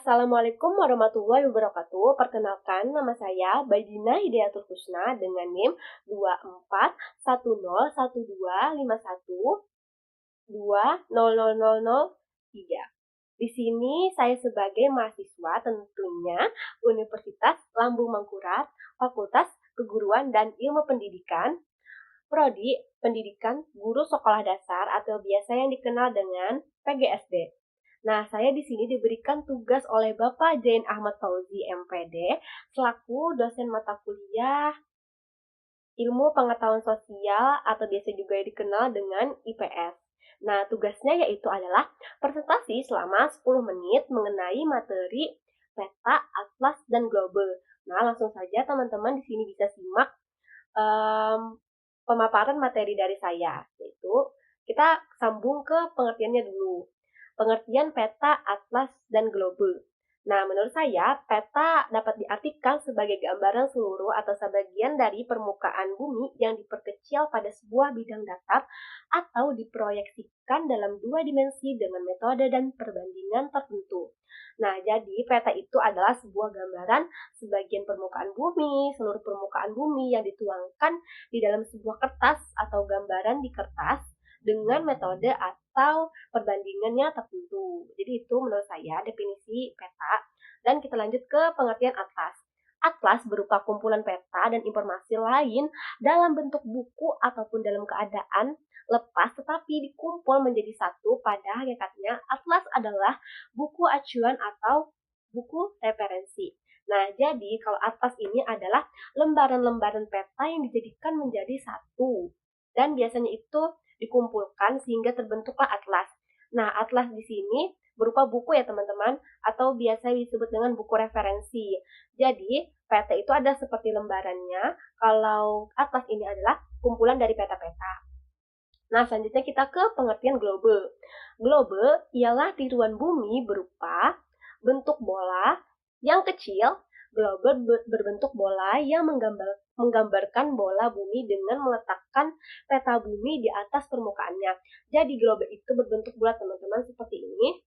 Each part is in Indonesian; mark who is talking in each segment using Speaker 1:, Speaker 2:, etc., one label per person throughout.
Speaker 1: Assalamualaikum warahmatullahi wabarakatuh. Perkenalkan, nama saya Baidina Hidayatul Husna dengan NIM 24101251200003. Di sini saya sebagai mahasiswa tentunya Universitas Lambung Mangkurat, Fakultas Keguruan dan Ilmu Pendidikan, Prodi Pendidikan Guru Sekolah Dasar atau biasa yang dikenal dengan PGSD. Nah, saya di sini diberikan tugas oleh Bapak Zain Ahmad Fauzi, MPD, selaku dosen mata kuliah Ilmu Pengetahuan Sosial atau biasa juga dikenal dengan IPS. Nah, tugasnya yaitu adalah presentasi selama 10 menit mengenai materi peta, atlas, dan global. Nah, langsung saja teman-teman di sini bisa simak pemaparan materi dari saya, yaitu kita sambung ke pengertiannya dulu. Pengertian peta, atlas, dan globe. Nah, menurut saya, peta dapat diartikan sebagai gambaran seluruh atau sebagian dari permukaan bumi yang diperkecil pada sebuah bidang datar atau diproyeksikan dalam dua dimensi dengan metode dan perbandingan tertentu. Nah, jadi peta itu adalah sebuah gambaran sebagian permukaan bumi, seluruh permukaan bumi yang dituangkan di dalam sebuah kertas atau gambaran di kertas dengan metode atau perbandingannya tertentu. Jadi itu menurut saya definisi peta. Dan kita lanjut ke pengertian atlas. Atlas berupa kumpulan peta dan informasi lain dalam bentuk buku ataupun dalam keadaan lepas tetapi dikumpul menjadi satu. Pada hakikatnya atlas adalah buku acuan atau buku referensi. Nah, jadi kalau atlas ini adalah lembaran-lembaran peta yang dijadikan menjadi satu. Dan biasanya itu dikumpulkan sehingga terbentuklah atlas. Nah, atlas di sini berupa buku ya teman-teman, atau biasa disebut dengan buku referensi. Jadi, peta itu ada seperti lembarannya, kalau atlas ini adalah kumpulan dari peta-peta. Nah, selanjutnya kita ke pengertian globe. Globe ialah tiruan bumi berupa bentuk bola yang kecil. Globe berbentuk bola yang menggambarkan bola bumi dengan meletakkan peta bumi di atas permukaannya. Jadi globe itu berbentuk bulat teman-teman seperti ini.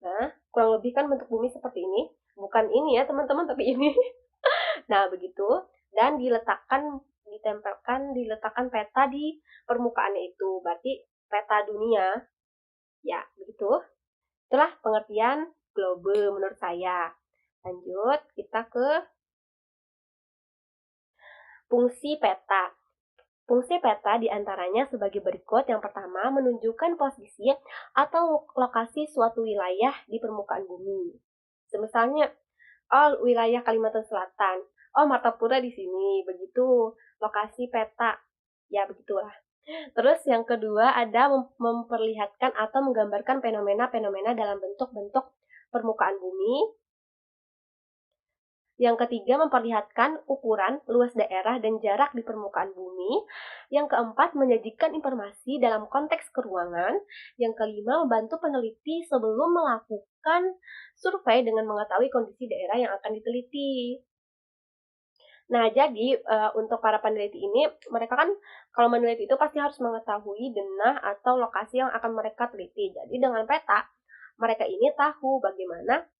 Speaker 1: Nah, kurang lebih kan bentuk bumi seperti ini. Bukan ini ya teman-teman, tapi ini. Nah, begitu. Dan diletakkan peta di permukaannya itu. Berarti peta dunia. Ya, begitu. Itulah pengertian globe menurut saya. Lanjut, kita ke fungsi peta. Fungsi peta diantaranya sebagai berikut. Yang pertama, menunjukkan posisi atau lokasi suatu wilayah di permukaan bumi. Misalnya, wilayah Kalimantan Selatan. Martapura di sini. Begitu, lokasi peta. Ya, begitulah. Terus yang kedua ada memperlihatkan atau menggambarkan fenomena-fenomena dalam bentuk-bentuk permukaan bumi. Yang ketiga, memperlihatkan ukuran, luas daerah, dan jarak di permukaan bumi. Yang keempat, menyajikan informasi dalam konteks keruangan. Yang kelima, membantu peneliti sebelum melakukan survei dengan mengetahui kondisi daerah yang akan diteliti. Nah, jadi untuk para peneliti ini, mereka kan kalau meneliti itu pasti harus mengetahui denah atau lokasi yang akan mereka teliti. Jadi dengan peta, mereka ini tahu bagaimana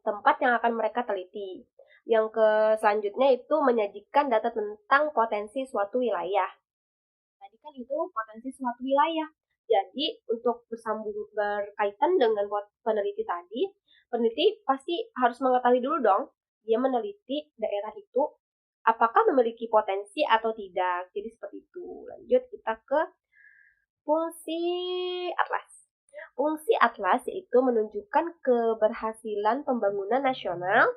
Speaker 1: tempat yang akan mereka teliti. Yang selanjutnya itu menyajikan data tentang potensi suatu wilayah. Tadi kan itu potensi suatu wilayah. Jadi untuk berkaitan dengan peneliti tadi, peneliti pasti harus mengetahui dulu dong, dia meneliti daerah itu apakah memiliki potensi atau tidak. Jadi seperti itu. Lanjut kita ke fungsi atlas. Fungsi atlas yaitu menunjukkan keberhasilan pembangunan nasional.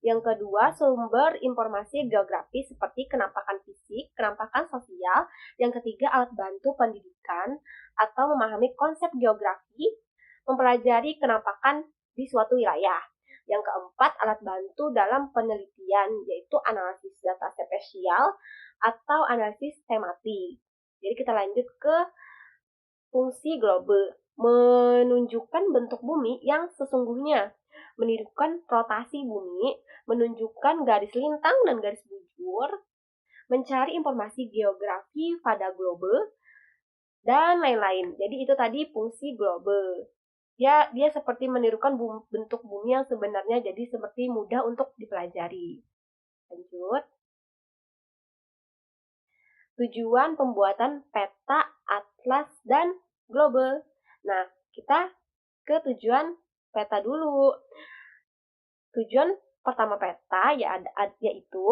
Speaker 1: Yang kedua, sumber informasi geografis seperti kenampakan fisik, kenampakan sosial. Yang ketiga, alat bantu pendidikan atau memahami konsep geografi, mempelajari kenampakan di suatu wilayah. Yang keempat, alat bantu dalam penelitian, yaitu analisis data spesial atau analisis tematik. Jadi kita lanjut ke fungsi globe, menunjukkan bentuk bumi yang sesungguhnya, menirukan rotasi bumi, menunjukkan garis lintang dan garis bujur, mencari informasi geografi pada globe, dan lain-lain. Jadi itu tadi fungsi globe. Dia seperti menirukan bentuk bumi yang sebenarnya, jadi seperti mudah untuk dipelajari. Lanjut. Tujuan pembuatan peta, atlas, dan global. Nah, kita ke tujuan peta dulu. Tujuan pertama peta yaitu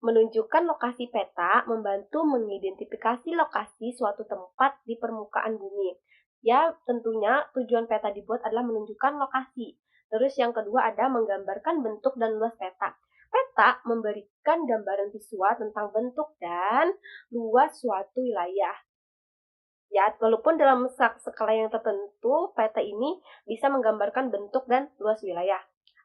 Speaker 1: menunjukkan lokasi peta, membantu mengidentifikasi lokasi suatu tempat di permukaan bumi. Ya, tentunya tujuan peta dibuat adalah menunjukkan lokasi. Terus yang kedua ada menggambarkan bentuk dan luas peta. Peta memberikan gambaran visual tentang bentuk dan luas suatu wilayah. Ya, walaupun dalam skala yang tertentu, peta ini bisa menggambarkan bentuk dan luas wilayah.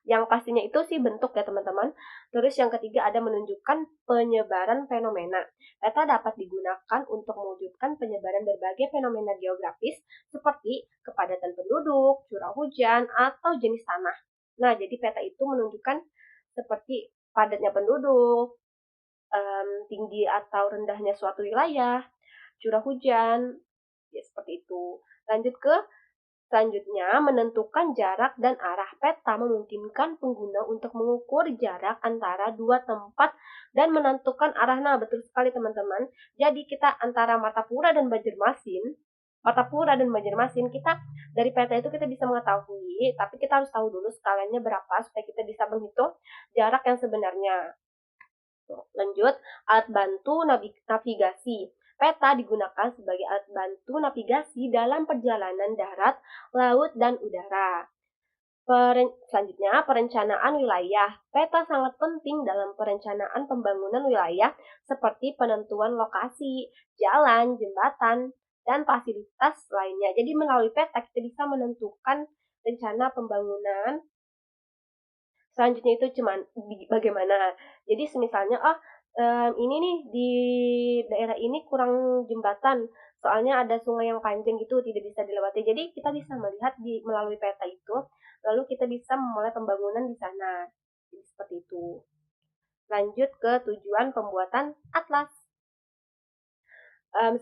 Speaker 1: Yang pastinya itu sih bentuk ya teman-teman. Terus yang ketiga ada menunjukkan penyebaran fenomena. Peta dapat digunakan untuk mewujudkan penyebaran berbagai fenomena geografis seperti kepadatan penduduk, curah hujan, atau jenis tanah. Nah, jadi peta itu menunjukkan seperti padatnya penduduk, tinggi atau rendahnya suatu wilayah, curah hujan, ya seperti itu. Lanjut ke selanjutnya, menentukan jarak dan arah. Peta memungkinkan pengguna untuk mengukur jarak antara dua tempat dan menentukan arah. Nah, betul sekali teman-teman. Jadi kita antara Martapura dan Banjarmasin, kita dari peta itu kita bisa mengetahui, tapi kita harus tahu dulu skalanya berapa supaya kita bisa menghitung jarak yang sebenarnya. Lanjut, alat bantu navigasi. Peta digunakan sebagai alat bantu navigasi dalam perjalanan darat, laut, dan udara. Selanjutnya, perencanaan wilayah. Peta sangat penting dalam perencanaan pembangunan wilayah seperti penentuan lokasi, jalan, jembatan, dan fasilitas lainnya. Jadi melalui peta kita bisa menentukan rencana pembangunan. Selanjutnya itu cuman bagaimana. Jadi misalnya, ini nih di daerah ini kurang jembatan, soalnya ada sungai yang panjang gitu tidak bisa dilewati. Jadi kita bisa melihat melalui peta itu, lalu kita bisa memulai pembangunan di sana. Jadi seperti itu. Lanjut ke tujuan pembuatan atlas.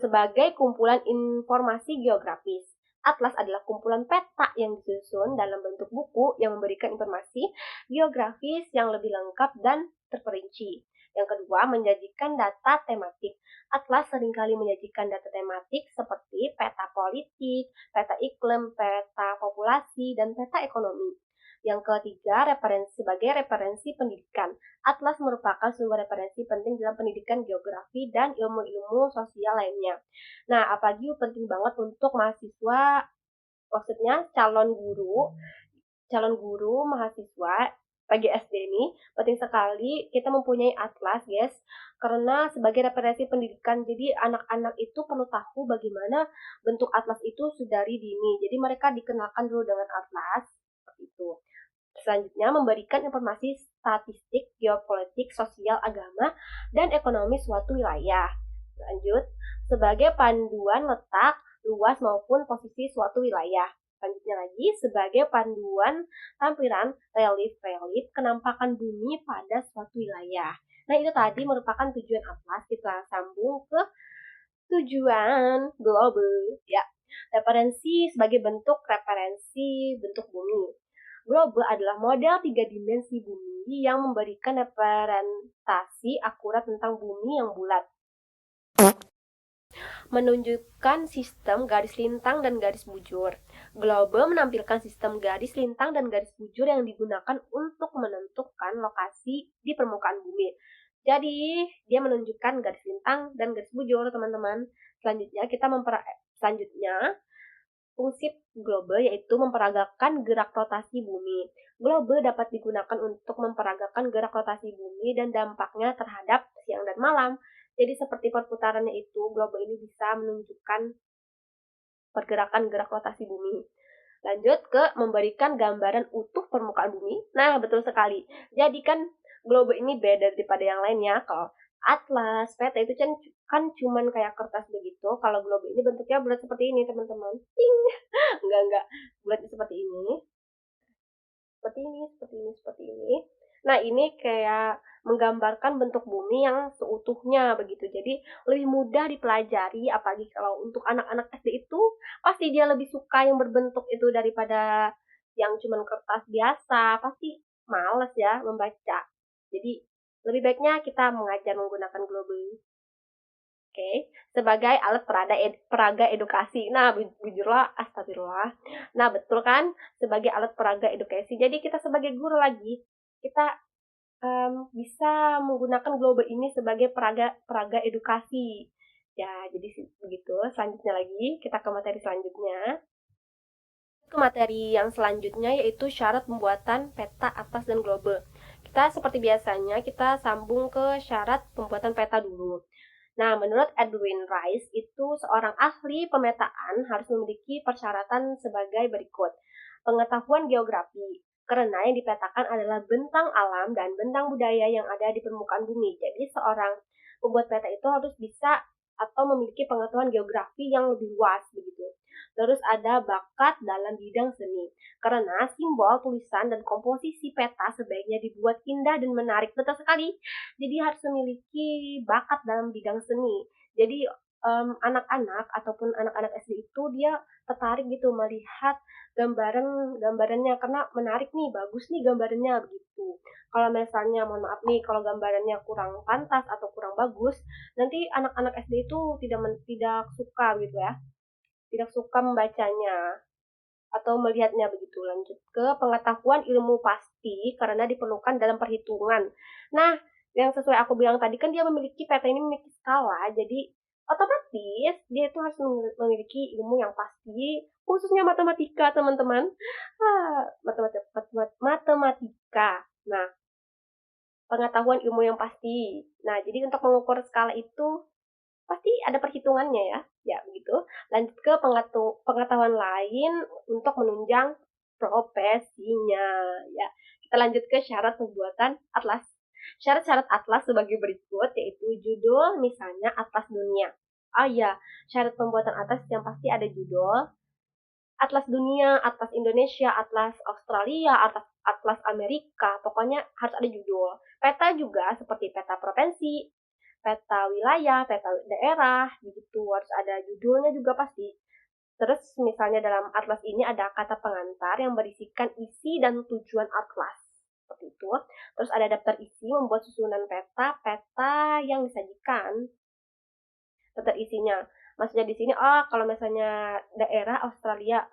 Speaker 1: Sebagai kumpulan informasi geografis. Atlas adalah kumpulan peta yang disusun dalam bentuk buku yang memberikan informasi geografis yang lebih lengkap dan terperinci. Yang kedua, menyajikan data tematik. Atlas seringkali menyajikan data tematik seperti peta politik, peta iklim, peta populasi, dan peta ekonomi. Yang ketiga, sebagai referensi pendidikan. Atlas merupakan sumber referensi penting dalam pendidikan geografi dan ilmu-ilmu sosial lainnya. Nah, apalagi penting banget untuk mahasiswa, maksudnya calon guru, mahasiswa, PGSD ini, penting sekali kita mempunyai atlas, guys, karena sebagai referensi pendidikan, jadi anak-anak itu perlu tahu bagaimana bentuk atlas itu sedari dini. Jadi mereka dikenalkan dulu dengan atlas, seperti itu. Selanjutnya, memberikan informasi statistik, geopolitik, sosial, agama, dan ekonomi suatu wilayah. Lanjut, sebagai panduan letak, luas maupun posisi suatu wilayah. Selanjutnya lagi, sebagai panduan tampilan relief kenampakan bumi pada suatu wilayah. Nah, itu tadi merupakan tujuan atlas. Kita sambung ke tujuan global. Ya, referensi sebagai bentuk referensi bentuk bumi. Globe adalah model 3 dimensi bumi yang memberikan representasi akurat tentang bumi yang bulat. Menunjukkan sistem garis lintang dan garis bujur. Globe menampilkan sistem garis lintang dan garis bujur yang digunakan untuk menentukan lokasi di permukaan bumi. Jadi, dia menunjukkan garis lintang dan garis bujur, teman-teman. Selanjutnya, fungsi globe yaitu memperagakan gerak rotasi bumi. Globe dapat digunakan untuk memperagakan gerak rotasi bumi dan dampaknya terhadap siang dan malam. Jadi seperti perputarannya itu, globe ini bisa menunjukkan pergerakan gerak rotasi bumi. Lanjut ke memberikan gambaran utuh permukaan bumi. Nah, betul sekali. Jadi kan globe ini beda daripada yang lainnya. Kalau atlas, peta itu kan cuman kayak kertas begitu. Kalau globe ini bentuknya bulat seperti ini, teman-teman. Ting. Enggak. Bulatnya seperti ini. Seperti ini. Nah, ini kayak menggambarkan bentuk bumi yang seutuhnya begitu. Jadi lebih mudah dipelajari, apalagi kalau untuk anak-anak SD itu pasti dia lebih suka yang berbentuk itu daripada yang cuman kertas biasa, pasti males ya membaca. Jadi lebih baiknya kita mengajar menggunakan global. Oke, sebagai alat peraga edukasi. Nah, bujurlah, astagfirullah. Nah, betul kan? Sebagai alat peraga edukasi. Jadi kita sebagai guru lagi, kita bisa menggunakan global ini sebagai peraga peraga edukasi. Ya, jadi begitu. Selanjutnya lagi, kita ke materi selanjutnya. Ke materi yang selanjutnya yaitu syarat pembuatan peta atlas dan globe. Kita seperti biasanya kita sambung ke syarat pembuatan peta dulu. Nah, menurut Edwin Rice itu seorang ahli pemetaan harus memiliki persyaratan sebagai berikut. Pengetahuan geografi, karena yang dipetakan adalah bentang alam dan bentang budaya yang ada di permukaan bumi. Jadi seorang pembuat peta itu harus bisa atau memiliki pengetahuan geografi yang lebih luas begitu. Terus ada bakat dalam bidang seni. Karena simbol, tulisan, dan komposisi peta sebaiknya dibuat indah dan menarik. Betul sekali. Jadi harus memiliki bakat dalam bidang seni. Jadi anak-anak ataupun anak-anak SD itu dia tertarik gitu melihat gambarannya karena menarik nih, bagus nih gambarannya begitu. Kalau misalnya mohon maaf nih kalau gambarannya kurang pantas atau kurang bagus, nanti anak-anak SD itu tidak suka gitu ya, tidak suka membacanya atau melihatnya begitu. Lanjut ke pengetahuan ilmu pasti karena diperlukan dalam perhitungan. Nah, yang sesuai aku bilang tadi kan dia memiliki peta ini memiliki skala, jadi otomatis dia itu harus memiliki ilmu yang pasti, khususnya matematika teman-teman. Matematika. Nah, pengetahuan ilmu yang pasti. Nah, jadi untuk mengukur skala itu pasti ada perhitungannya ya. Ya, begitu. Lanjut ke pengetahuan lain untuk menunjang profesinya. Ya, kita lanjut ke syarat pembuatan atlas. Syarat-syarat atlas sebagai berikut, yaitu judul, misalnya Atlas Dunia. Oh iya, syarat pembuatan atlas yang pasti ada judul, Atlas Dunia, Atlas Indonesia, Atlas Australia, Atlas Amerika, pokoknya harus ada judul. Peta juga seperti peta provinsi, peta wilayah, peta daerah, begitu harus ada judulnya juga pasti. Terus misalnya dalam atlas ini ada kata pengantar yang berisikan isi dan tujuan atlas. Seperti itu. Terus ada daftar isi membuat susunan peta yang disajikan. Daftar isinya. Maksudnya di sini, oh kalau misalnya daerah Australia,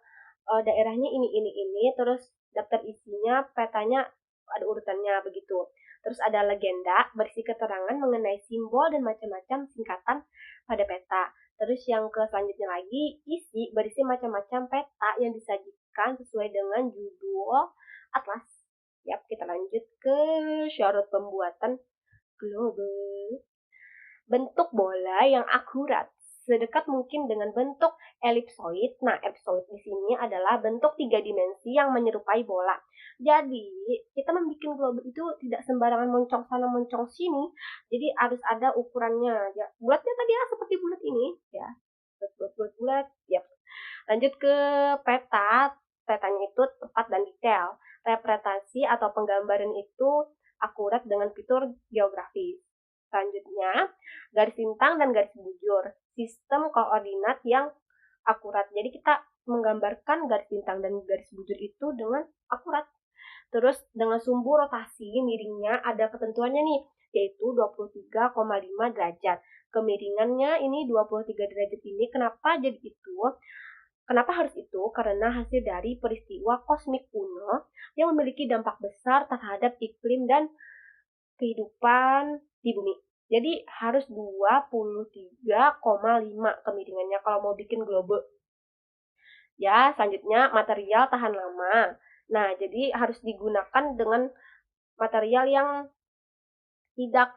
Speaker 1: daerahnya ini, terus daftar isinya, petanya ada urutannya begitu. Terus ada legenda berisi keterangan mengenai simbol dan macam-macam singkatan pada peta. Terus yang ke selanjutnya lagi, isi berisi macam-macam peta yang disajikan sesuai dengan judul atlas. Yap, kita lanjut ke syarat pembuatan global. Bentuk bola yang akurat sedekat mungkin dengan bentuk elipsoid. Nah, elipsoid di sini adalah bentuk 3 dimensi yang menyerupai bola. Jadi, kita membuat globe itu tidak sembarangan moncong sana moncong sini. Jadi harus ada ukurannya. Ya, bulatnya tadi ya seperti bulat ini, ya. Bulat. Yap. Lanjut ke peta. Petanya itu tepat dan detail. Representasi atau penggambaran itu akurat dengan fitur geografis. Selanjutnya, garis bintang dan garis bujur. Sistem koordinat yang akurat. Jadi kita menggambarkan garis bintang dan garis bujur itu dengan akurat. Terus dengan sumbu rotasi miringnya ada ketentuannya nih, yaitu 23,5 derajat. Kemiringannya ini 23 derajat ini kenapa jadi itu? Kenapa harus itu? Karena hasil dari peristiwa kosmik kuno yang memiliki dampak besar terhadap iklim dan kehidupan di bumi. Jadi harus 23,5 kemiringannya kalau mau bikin globe. Ya, selanjutnya material tahan lama. Nah, jadi harus digunakan dengan material yang tidak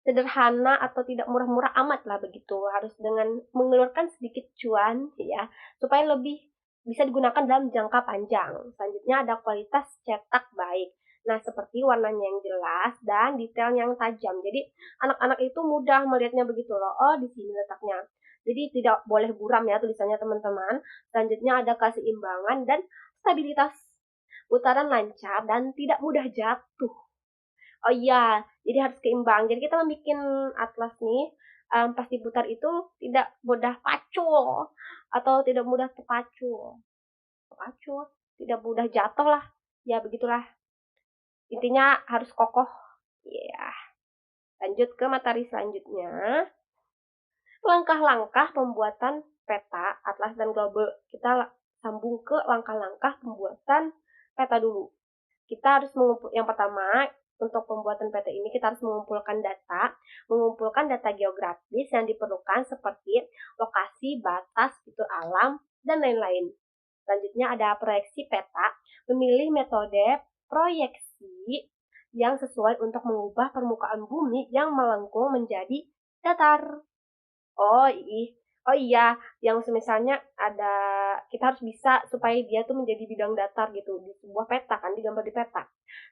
Speaker 1: sederhana atau tidak murah-murah amat lah begitu. Harus dengan mengeluarkan sedikit cuan ya, supaya lebih bisa digunakan dalam jangka panjang. Selanjutnya ada kualitas cetak baik. Nah, seperti warnanya yang jelas dan detail yang tajam. Jadi, anak-anak itu mudah melihatnya begitu loh. Oh, di sini letaknya. Jadi, tidak boleh buram ya tulisannya teman-teman. Selanjutnya ada keseimbangan dan stabilitas. Putaran lancar dan tidak mudah jatuh. Oh iya, jadi harus keimbang. Jadi kita membuat atlas nih, pas diputar itu tidak mudah pacul atau tidak mudah terpacul. Terpacul, tidak mudah jatuh lah. Ya begitulah. Intinya harus kokoh. Iya. Lanjut ke materi selanjutnya. Langkah-langkah pembuatan peta, atlas, dan globe. Kita sambung ke langkah-langkah pembuatan peta dulu. Kita harus yang pertama, untuk pembuatan peta ini kita harus mengumpulkan data geografis yang diperlukan seperti lokasi, batas, fitur alam, dan lain-lain. Selanjutnya ada proyeksi peta, memilih metode proyeksi yang sesuai untuk mengubah permukaan bumi yang melengkung menjadi datar. Oh, oh iya, yang misalnya ada, kita harus bisa supaya dia tuh menjadi bidang datar gitu di sebuah peta kan, digambar di peta.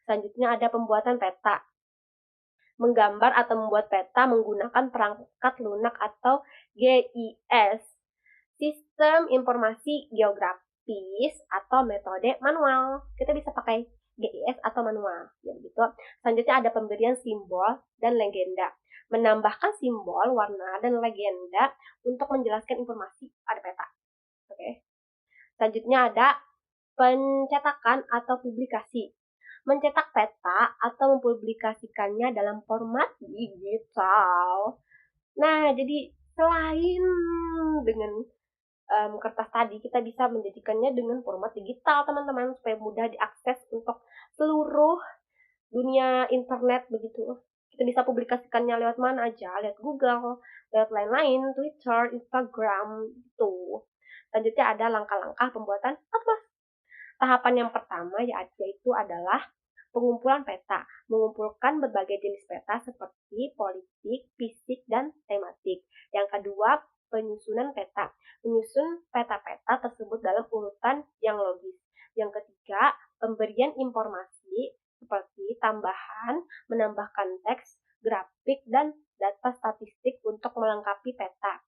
Speaker 1: Selanjutnya ada pembuatan peta. Menggambar atau membuat peta menggunakan perangkat lunak atau GIS, sistem informasi geografis atau metode manual. Kita bisa pakai GIS atau manual, ya begitu. Selanjutnya ada pemberian simbol dan legenda. Menambahkan simbol, warna, dan legenda untuk menjelaskan informasi pada peta. Oke. Selanjutnya ada pencetakan atau publikasi. Mencetak peta atau mempublikasikannya dalam format digital. Nah, jadi selain dengan kertas tadi, kita bisa menjadikannya dengan format digital, teman-teman, supaya mudah diakses untuk seluruh dunia internet begitu. Kita bisa publikasikannya lewat mana aja, lewat Google, lewat lain-lain, Twitter, Instagram, gitu. Selanjutnya ada langkah-langkah pembuatan atlas. Tahapan yang pertama yaitu adalah pengumpulan peta, mengumpulkan berbagai jenis peta seperti politik, fisik, dan tematik. Yang kedua, penyusunan peta, menyusun peta-peta tersebut dalam urutan yang logis. Yang ketiga, pemberian informasi seperti tambahan, menambahkan teks, grafik, dan data statistik untuk melengkapi peta.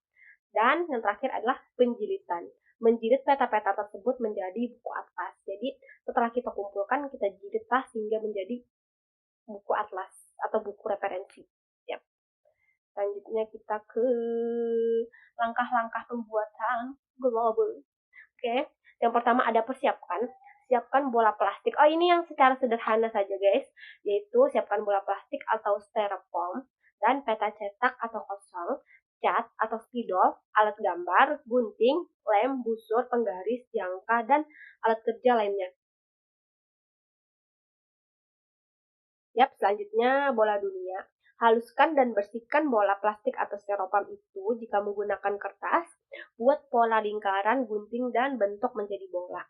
Speaker 1: Dan yang terakhir adalah penjilitan. Menjilid peta-peta tersebut menjadi buku atlas. Jadi setelah kita kumpulkan, kita jilidlah sehingga menjadi buku atlas atau buku referensi. Yap. Selanjutnya kita ke langkah-langkah pembuatan global. Oke, yang pertama ada persiapkan. Siapkan bola plastik. Oh, ini yang secara sederhana saja, guys. Yaitu siapkan bola plastik atau styrofoam dan peta cetak atau kosong, cat atau spidol, alat gambar, gunting, lem, busur, penggaris, jangka, dan alat kerja lainnya. Yap, selanjutnya bola dunia. Haluskan dan bersihkan bola plastik atau styrofoam itu jika menggunakan kertas. Buat pola lingkaran, gunting, dan bentuk menjadi bola.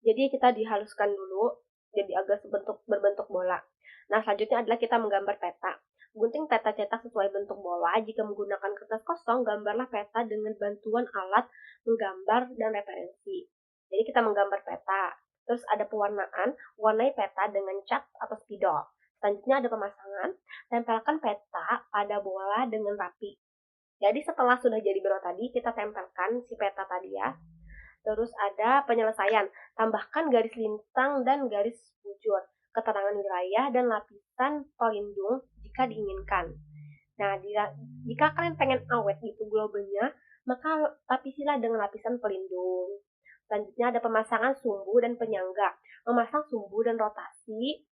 Speaker 1: Jadi kita dihaluskan dulu jadi agak berbentuk bola. Nah, selanjutnya adalah kita menggambar peta. Gunting peta cetak sesuai bentuk bola. Jika menggunakan kertas kosong, gambarlah peta dengan bantuan alat menggambar dan referensi. Jadi kita menggambar peta. Terus ada pewarnaan, warnai peta dengan cat atau spidol. Selanjutnya ada pemasangan, tempelkan peta pada bola dengan rapi. Jadi setelah sudah jadi bola tadi, kita tempelkan si peta tadi ya. Terus ada penyelesaian, tambahkan garis lintang dan garis bujur, keterangan wilayah, dan lapisan pelindung jika diinginkan. Nah, jika kalian pengen awet gitu globenya, maka lapisilah dengan lapisan pelindung. Selanjutnya ada pemasangan sumbu dan penyangga. Memasang sumbu dan rotasi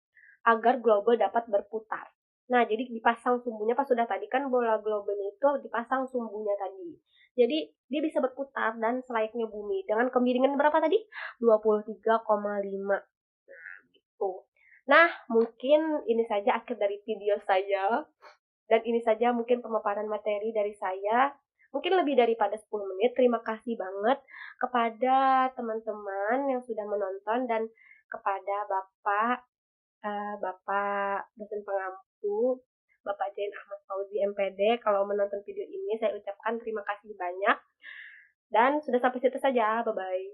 Speaker 1: agar globe dapat berputar. Nah, jadi dipasang sumbunya pas sudah tadi kan bola globenya itu dipasang sumbunya tadi. Jadi dia bisa berputar dan selayaknya bumi dengan kemiringan berapa tadi? 23,5. Nah, gitu. Nah, mungkin ini saja akhir dari video saya. Dan ini saja mungkin pemaparan materi dari saya. Mungkin lebih daripada 10 menit. Terima kasih banget kepada teman-teman yang sudah menonton dan kepada Bapak dosen pengampu, Bapak Jain Ahmad Fauzi MPD. Kalau menonton video ini, saya ucapkan terima kasih banyak. Dan sudah sampai situ saja. Bye-bye.